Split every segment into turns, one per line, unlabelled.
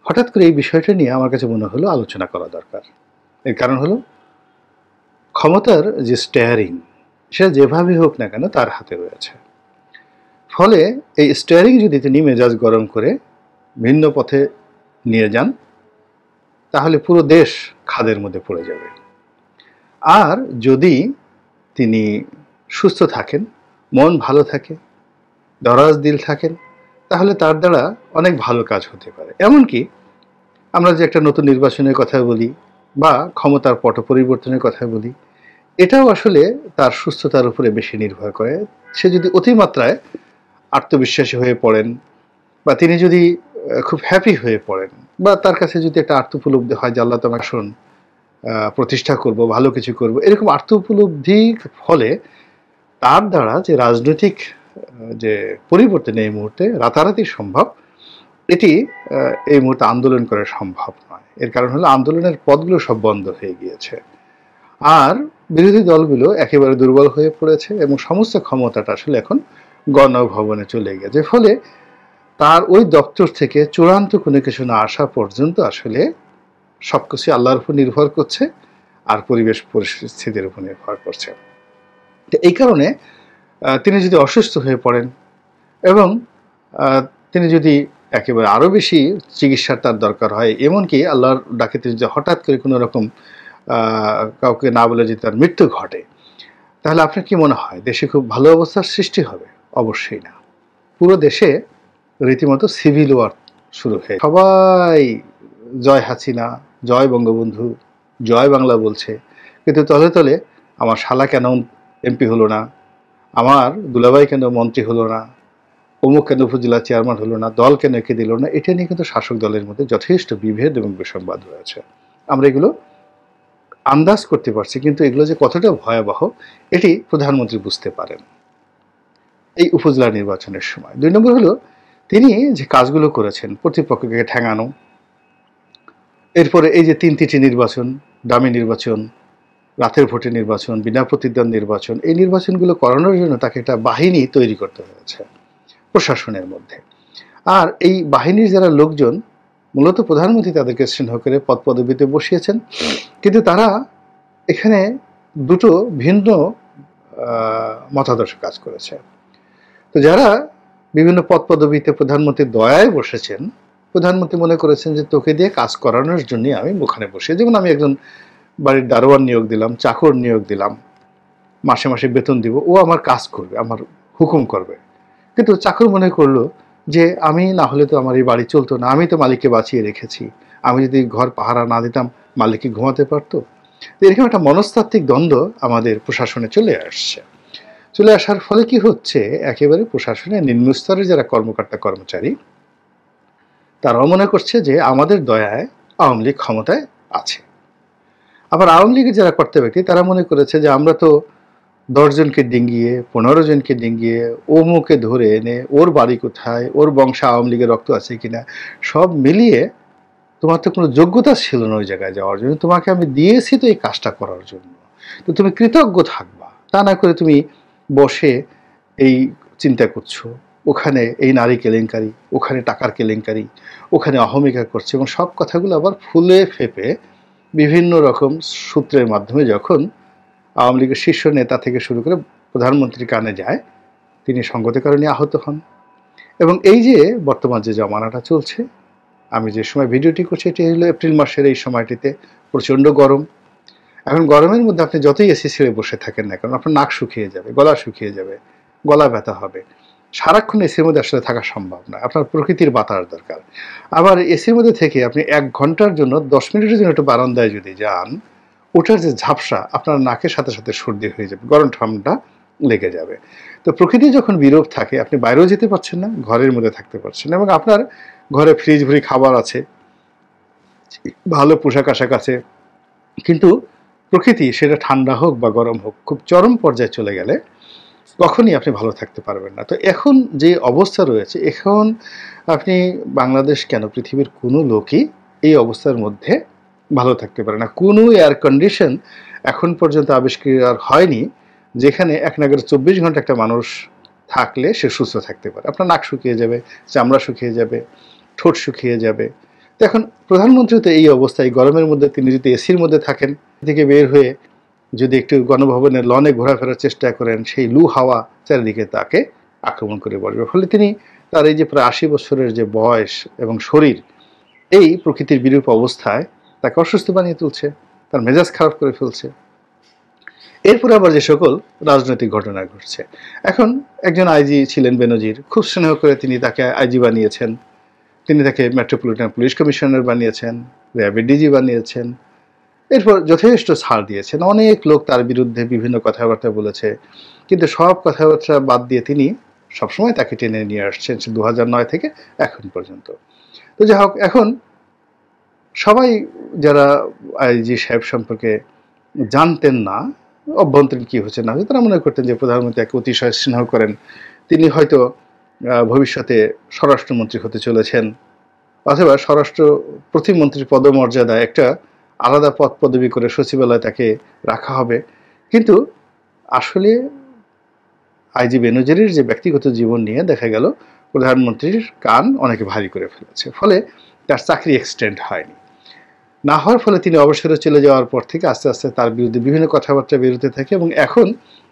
হঠাৎ করে এই বিষয়টা নিয়ে আমার কাছে মনে হলো আলোচনা করা দরকার। এর কারণ হলো ক্ষমতার যে স্টিয়ারিং সেটা যেভাবেই হোক না কেন তার হাতে রয়েছে। ফলে এই স্টিয়ারিং যদি তিনি মেজাজ গরম করে ভিন্ন পথে নিয়ে যান তাহলে পুরো দেশ খাদের মধ্যে পড়ে যাবে। আর যদি তিনি সুস্থ থাকেন, মন ভালো থাকে, দরাজ দিল থাকেন, তাহলে তার দ্বারা অনেক ভালো কাজ হতে পারে। এমনকি আমরা যে একটা নতুন নির্বাচনের কথা বলি বা ক্ষমতার পট পরিবর্তনের কথা বলি, এটাও আসলে তার সুস্থতার উপরে বেশি নির্ভর করে। সে যদি অতিমাত্রায় আত্মবিশ্বাসী হয়ে পড়েন বা তিনি যদি খুব হ্যাপি হয়ে পড়েন বা তার কাছে যদি একটা আত্মোপলব্ধি হয় যে আল্লাহ তোমার আসন প্রতিষ্ঠা করব, ভালো কিছু করব, এরকম আত্মোপলব্ধির ফলে তার দ্বারা যে রাজনৈতিক যে পরিবর্তন এই মুহূর্তে রাতারাতি সম্ভব, এটি এই মুহূর্তে আন্দোলন করা সম্ভব নয়। এর কারণ হলো আন্দোলনের পথগুলো সব বন্ধ হয়ে গিয়েছে, আর বিরোধী দলগুলো একেবারে দুর্বল হয়ে পড়েছে এবং সমস্ত ক্ষমতাটা আসলে এখন গণভবনে চলে গেছে। ফলে তার ওই দপ্তর থেকে চূড়ান্ত কোনো কিছু না আসা পর্যন্ত আসলে সবকিছু আল্লাহর উপর নির্ভর করছে আর পরিবেশ পরিস্থিতির উপর নির্ভর করছে। তো এই কারণে তিনি যদি অসুস্থ হয়ে পড়েন এবং তিনি যদি একেবারে আরও বেশি চিকিৎসার তার দরকার হয়, এমনকি আল্লাহর ডাকিতে যদি হঠাৎ করে কোনো রকম কাউকে না বলে যদি তার মৃত্যু ঘটে, তাহলে আপনার কি মনে হয় দেশে খুব ভালো অবস্থার সৃষ্টি হবে? অবশ্যই না। পুরো দেশে রীতিমতো সিভিল ওয়ার শুরু হয়ে সবাই জয় হাসিনা, জয় বঙ্গবন্ধু, জয় বাংলা বলছে, কিন্তু তলে তলে আমার শালা কেন এমপি হলো না, আমার দুলাভাই কেন মন্ত্রী হলো না, অমুক কেন উপজেলা চেয়ারম্যান হলো না, দল কেন একে দিল না, এটা নিয়ে কিন্তু শাসক দলের মধ্যে যথেষ্ট বিভেদ এবং বিসংবাদ রয়েছে। আমরা এগুলো আন্দাজ করতে পারছি, কিন্তু এগুলো যে কতটা ভয়াবহ এটি প্রধানমন্ত্রী বুঝতে পারেন এই উপজেলা নির্বাচনের সময়। 2 নম্বর হলো তিনি যে কাজগুলো করেছেন প্রতিপক্ষকে ঠেঙানো, এরপরে এই যে 3টি নির্বাচন, দামি নির্বাচন, রাতের ভোটে নির্বাচন, বিনা প্রতিদ্বন্দ্ব নির্বাচন, এই নির্বাচনগুলো করানোর জন্য তাকে একটা বাহিনী তৈরি করতে হয়েছে প্রশাসনের মধ্যে। আর এই বাহিনীর যারা লোকজন, মূলত প্রধানমন্ত্রী তাদেরকে স্নেহ করে পদ পদবিতে বসিয়েছেন, কিন্তু তারা এখানে দুটো ভিন্ন মতাদর্শে কাজ করেছে। তো যারা বিভিন্ন পদ পদবিতে প্রধানমন্ত্রীর দয়ায় বসেছেন, প্রধানমন্ত্রী মনে করেছেন যে তোকে দিয়ে কাজ করানোর জন্য আমি ওখানে বসে, যেমন আমি একজন বাড়ির দারোয়ান নিয়োগ দিলাম, চাকর নিয়োগ দিলাম, মাসে মাসে বেতন দিব, ও আমার কাজ করবে, আমার হুকুম করবে। কিন্তু চাকর মনে করলো যে আমি না হলে তো আমার এই বাড়ি চলতো না, আমি তো মালিককে বাঁচিয়ে রেখেছি, আমি যদি ঘর পাহারা না দিতাম মালিক কি ঘুমাতে পারতো? এরকম একটা মনস্তাত্ত্বিক দ্বন্দ্ব আমাদের প্রশাসনে চলে আসছে। চলে আসার ফলে কি হচ্ছে, একেবারে প্রশাসনের নিম্নস্তরের যারা কর্মকর্তা কর্মচারী তারাও মনে করছে যে আমাদের দয়ায় আওয়ামী লীগ ক্ষমতায় আছে। আবার আওয়ামী লীগের যারা কর্তা ব্যক্তি তারা মনে করেছে যে আমরা তো 10 জনকে ডিঙ্গিয়ে 15 জনকে ডিঙ্গিয়ে ও মুখে ধরে এনে ওর বাড়ি কোথায়, ওর বংশে আওয়ামী লীগের রক্ত আছে কিনা সব মিলিয়ে তোমার তো কোনো যোগ্যতা ছিল না ওই জায়গায় যাওয়ার জন্য, তোমাকে আমি দিয়েছি তো এই কাজটা করার জন্য, তো তুমি কৃতজ্ঞ থাকবা। তা না করে তুমি বসে এই চিন্তা করছো, ওখানে এই নারী কেলেঙ্কারি, ওখানে টাকার কেলেঙ্কারি, ওখানে অহমিকা করছে, এবং সব কথাগুলো আবার ফুলে ফেপে বিভিন্ন রকম সূত্রের মাধ্যমে যখন আওয়ামী লীগের শীর্ষ নেতা থেকে শুরু করে প্রধানমন্ত্রীর কানে যায়, তিনি সঙ্গতের কারণে আহত হন। এবং এই যে বর্তমান যে জমানাটা চলছে, আমি যে সময় ভিডিওটি করছি এটি হলো এপ্রিল মাসের এই সময়টিতে প্রচণ্ড গরম। এখন গরমের মধ্যে আপনি যতই এসি ছেড়ে বসে থাকেন না কারণ আপনার নাক শুকিয়ে যাবে, গলা শুকিয়ে যাবে, গলা ব্যথা হবে, সারাক্ষণ এসির মধ্যে আসলে থাকা সম্ভব না, আপনার প্রকৃতির বাতাস দরকার। আবার এসির মধ্যে থেকে আপনি 1 ঘন্টার জন্য 10 মিনিটের জন্য একটু বারান্দায় যদি যান, ওটার যে ঝাপসা আপনার নাকের সাথে সাথে সর্দি হয়ে যাবে, গরম ঠান্ডা লেগে যাবে। তো প্রকৃতি যখন বিরূপ থাকে আপনি বাইরেও যেতে পারছেন না, ঘরের মধ্যে থাকতে পারছেন না, এবং আপনার ঘরে ফ্রিজ ভরি খাবার আছে, ভালো পোশাক আশাক আছে, কিন্তু প্রকৃতি সেটা ঠান্ডা হোক বা গরম হোক খুব চরম পর্যায়ে চলে গেলে কখনই আপনি ভালো থাকতে পারবেন না। তো এখন যে অবস্থা রয়েছে, এখন আপনি বাংলাদেশ কেন পৃথিবীর কোনো লোকই এই অবস্থার মধ্যে ভালো থাকতে পারে না। কোনো এয়ার কন্ডিশন এখন পর্যন্ত আবিষ্কার হয়নি যেখানে এক নাগারে 24 ঘন্টা একটা মানুষ থাকলে সে সুস্থ থাকতে পারে। আপনার নাক শুকিয়ে যাবে, চামড়া শুকিয়ে যাবে, ঠোঁট শুকিয়ে যাবে। তো এখন প্রধানমন্ত্রী তো এই অবস্থায় গরমের মধ্যে তিনি যদি এসির মধ্যে থাকেন, থেকে বের হয়ে যদি একটু গণভবনের লনে ঘোরাফেরার চেষ্টা করেন, সেই লু হাওয়া চারিদিকে তাকে আক্রমণ করে বসবে। ফলে তিনি তার এই যে প্রায় ৮০ বছরের যে বয়স এবং শরীর, এই প্রকৃতির বিরূপ অবস্থায় তাকে অসুস্থ বানিয়ে তুলছে, তার মেজাজ খারাপ করে ফেলছে। এরপরে আবার যে সকল রাজনৈতিক ঘটনা ঘটছে, এখন একজন আইজি ছিলেন বেনজির, খুব স্নেহ করে তিনি তাকে আইজি বানিয়েছেন, তিনি তাকে মেট্রোপলিটন পুলিশ কমিশনার বানিয়েছেন, র্যাবের ডিজি বানিয়েছেন, এরপর যথেষ্ট ছাড় দিয়েছেন। অনেক লোক তার বিরুদ্ধে বিভিন্ন কথাবার্তা বলেছে, কিন্তু সব কথাবার্তা বাদ দিয়ে তিনি সবসময় তাকে টেনে নিয়ে আসছেন 2009 থেকে এখন পর্যন্ত। তো যাই হোক, এখন সবাই যারা আইজি সাহেব সম্পর্কে জানতেন না অভ্যন্তরীণ কি হচ্ছে না হচ্ছে, তারা মনে করতেন যে প্রধানমন্ত্রী একে অতিশয় স্নেহ করেন, তিনি হয়তো ভবিষ্যতে স্বরাষ্ট্রমন্ত্রী হতে চলেছেন, অথবা স্বরাষ্ট্র প্রতিমন্ত্রীর পদমর্যাদা একটা আলাদা পদ পদবি করে সচিবালয়ে তাকে রাখা হবে। কিন্তু আসলে আইজি বেনজিরের যে ব্যক্তিগত জীবন নিয়ে দেখা গেল প্রধানমন্ত্রীর কান অনেকে ভারী করে ফেলেছে, ফলে তার চাকরি এক্সটেন্ড হয়নি। না হওয়ার ফলে তিনি অবসরে চলে যাওয়ার পর থেকে আস্তে আস্তে তার বিরুদ্ধে বিভিন্ন কথাবার্তা বেরোতে থাকে, এবং এখন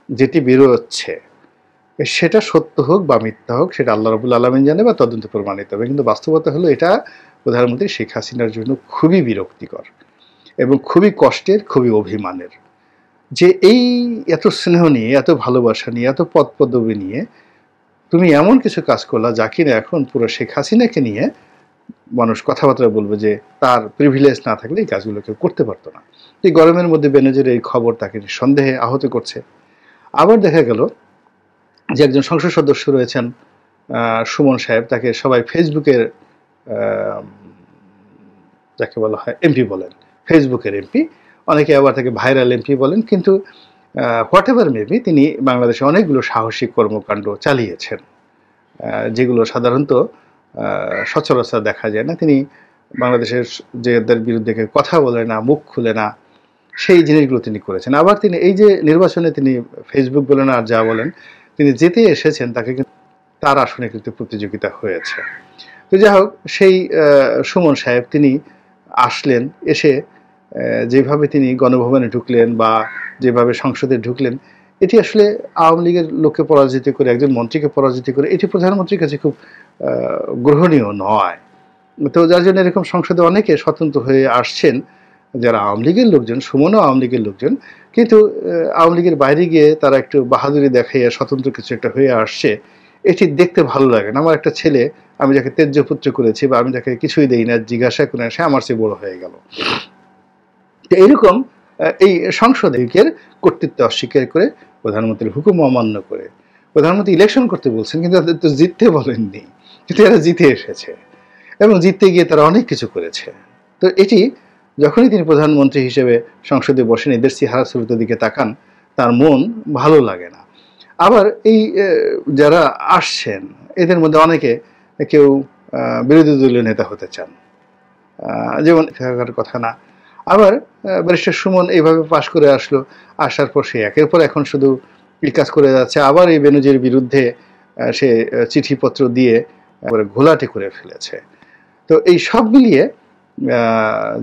যেটি বেরোচ্ছে সেটা সত্য হোক বা মিথ্যা হোক সেটা আল্লাহ রাব্বুল আলামিন জানে বা তদন্ত প্রমাণিত হবে, কিন্তু বাস্তবতা হলো এটা প্রধানমন্ত্রী শেখ হাসিনার জন্য খুবই বিরক্তিকর এবং খুবই কষ্টের, খুবই অভিমানের, যে এই এত স্নেহ নিয়ে, এত ভালোবাসা নিয়ে, এত পদ পদবি নিয়ে তুমি এমন কিছু কাজ করলা যা কিনা এখন পুরো শেখ হাসিনাকে নিয়ে মানুষ কথাবার্তা বলবে যে তার প্রিভিলেজ না থাকলে এই কাজগুলো কেউ করতে পারতো না। এই গরমের মধ্যে বেনজির এই খবর তাকে সন্দেহে আহত করছে। আবার দেখা গেল যে একজন সংসদ সদস্য রয়েছেন সুমন সাহেব, তাকে সবাই ফেসবুকের যাকে বলা হয় এমপি বলেন, ফেসবুকের এমপি, অনেকে আবার তাকে ভাইরাল এমপি বলেন, কিন্তু হোয়াট এভার মেবি তিনি বাংলাদেশে অনেকগুলো সাহসিক কর্মকাণ্ড চালিয়েছেন, যেগুলো সাধারণত সচরাচর দেখা যায় না। তিনি বাংলাদেশের যেদের বিরুদ্ধে কথা বলে না, মুখ খুলে না, সেই জিনিসগুলো তিনি করেছেন। আবার তিনি এই যে নির্বাচনে তিনি ফেসবুক বলেন আর যা বলেন, তিনি যেতে এসেছেন তাকে কিন্তু তার আসনে কিন্তু প্রতিযোগিতা হয়েছে। তো যাই হোক, সেই সুমন সাহেব তিনি আসলেন, এসে যেভাবে তিনি গণভবনে ঢুকলেন বা যেভাবে সংসদে ঢুকলেন, এটি আসলে আওয়ামী লীগের লোককে পরাজিত করে, একজন মন্ত্রীকে পরাজিত করে, এটি প্রধানমন্ত্রীর কাছে খুব গ্রহণীয় নয়। তো যার জন্য এরকম সংসদে অনেকে স্বতন্ত্র হয়ে আসছেন যারা আওয়ামী লীগের লোকজন, সুমনও আওয়ামী লীগের লোকজন, কিন্তু আওয়ামী লীগের বাইরে গিয়ে তারা একটু বাহাদুরি দেখাইয়া স্বতন্ত্র কিছু একটা হয়ে আসছে, এটি দেখতে ভালো লাগে না। আমার একটা ছেলে, আমি যাকে তেজ্যপুত্র করেছি বা আমি যাকে কিছুই দেই না, জিজ্ঞাসা করে সে আমার চেয়ে বড় হয়ে গেল। তো এইরকম এই সংসদের কর্তৃত্ব অস্বীকার করে, প্রধানমন্ত্রীর হুকুম অমান্য করে প্রধানমন্ত্রী ইলেকশন করতে বলছেন, কিন্তু তাদের তো জিততে বলেননি, কিন্তু এরা জিতে এসেছে এবং জিততে গিয়ে তারা অনেক কিছু করেছে। তো এটি যখনই তিনি প্রধানমন্ত্রী হিসেবে সংসদে বসেন, এদের চেহারা সুরতের দিকে তাকান, তার মন ভালো লাগে না। আবার এই যারা আসছেন এদের মধ্যে অনেকে কেউ বিরোধী দলীয় নেতা হতে চান, যেমন থাকার কথা না। আবার ব্যারিস্টার সুমন এইভাবে পাশ করে আসলো, আসার পর সে একের পর এখন শুধু এই কাজ করে যাচ্ছে, আবার এই বেনজির বিরুদ্ধে সে চিঠিপত্র দিয়ে ঘোলাটে করে ফেলেছে। তো এই সব মিলিয়ে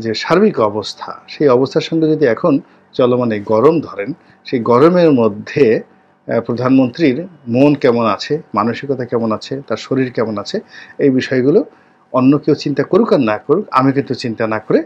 যে সার্বিক অবস্থা, সেই অবস্থার সঙ্গে যদি এখন চলমান এই গরম ধরেন, সেই গরমের মধ্যে প্রধানমন্ত্রীর মন কেমন আছে, মানসিকতা কেমন আছে, তার শরীর কেমন আছে, এই বিষয়গুলো অন্য কেউ চিন্তা করুক আর না করুক, আমি কিন্তু চিন্তা না করে